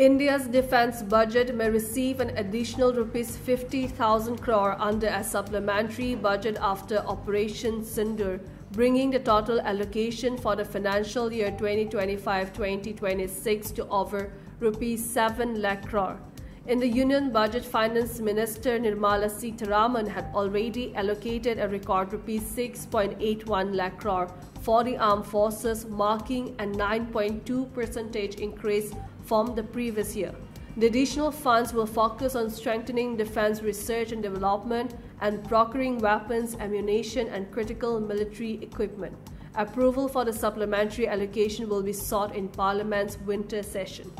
India's defence budget may receive an additional Rs 50,000 crore under a supplementary budget after Operation Sindoor, bringing the total allocation for the financial year 2025-2026 to over Rs 7 lakh crore. In the Union Budget, Finance Minister Nirmala Sitharaman had already allocated a record Rs 6.81 lakh crore for the armed forces, marking a 9.2% increase from the previous year. The additional funds will focus on strengthening defense research and development and procuring weapons, ammunition, and critical military equipment. Approval for the supplementary allocation will be sought in Parliament's winter session.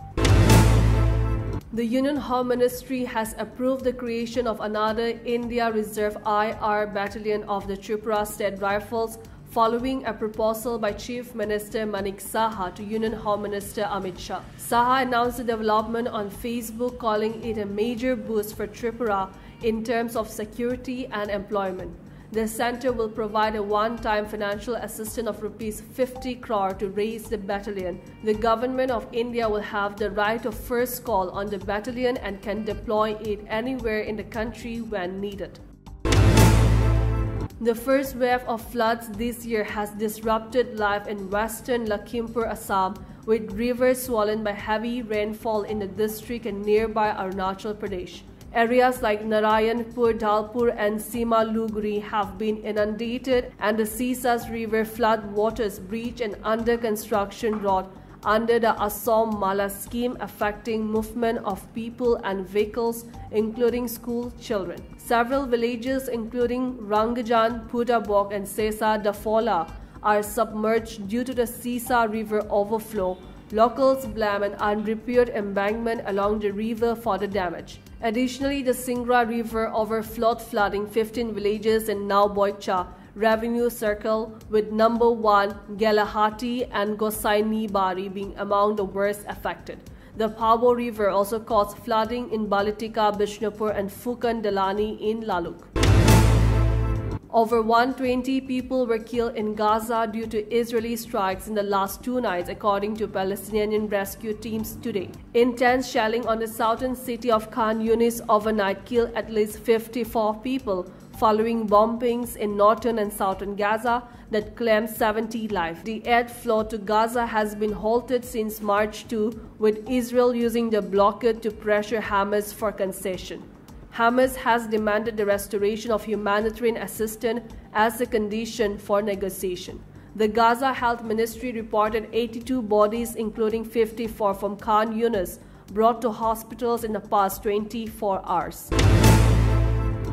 The Union Home Ministry has approved the creation of another India Reserve IR Battalion of the Tripura State Rifles following a proposal by Chief Minister Manik Saha to Union Home Minister Amit Shah. Saha announced the development on Facebook, calling it a major boost for Tripura in terms of security and employment. The centre will provide a one-time financial assistance of Rs 50 crore to raise the battalion. The Government of India will have the right of first call on the battalion and can deploy it anywhere in the country when needed. The first wave of floods this year has disrupted life in western Lakhimpur, Assam, with rivers swollen by heavy rainfall in the district and nearby Arunachal Pradesh. Areas like Narayanpur, Dhalpur and Simaluguri have been inundated, and the Sisas River flood waters breach an under-construction road under the Assam Mala scheme, affecting movement of people and vehicles, including school children. Several villages, including Rangajan, Putabok and Sesa Dafola, are submerged due to the Sisa River overflow. Locals blame an unrepaired embankment along the river for the damage. Additionally, the Singra River overflowed, flooding 15 villages in Nauboicha Revenue Circle, with number 1, Galahati and Gosaini Bari being among the worst affected. The Pabo River also caused flooding in Balitika, Bishnupur and Fukan Dalani in Laluk. Over 120 people were killed in Gaza due to Israeli strikes in the last 2 nights, according to Palestinian rescue teams today. Intense shelling on the southern city of Khan Yunis overnight killed at least 54 people, following bombings in northern and southern Gaza that claimed 70 lives. The aid flow to Gaza has been halted since March 2, with Israel using the blockade to pressure Hamas for concession. Hamas has demanded the restoration of humanitarian assistance as a condition for negotiation. The Gaza Health Ministry reported 82 bodies, including 54 from Khan Yunis, brought to hospitals in the past 24 hours.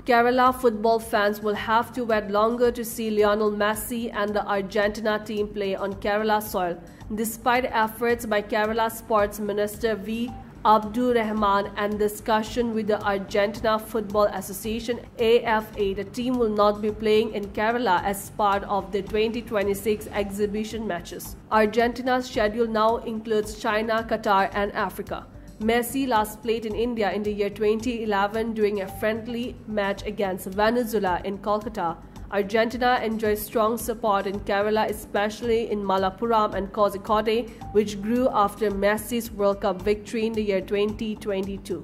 Kerala football fans will have to wait longer to see Lionel Messi and the Argentina team play on Kerala soil, despite efforts by Kerala Sports Minister V. Abdur Rahman and discussion with the Argentina Football Association AFA. The team will not be playing in Kerala as part of the 2026 exhibition matches. Argentina's schedule now includes China, Qatar and Africa. Messi last played in India in the year 2011 during a friendly match against Venezuela in Kolkata. Argentina enjoys strong support in Kerala, especially in Malappuram and Kozhikode, which grew after Messi's World Cup victory in the year 2022.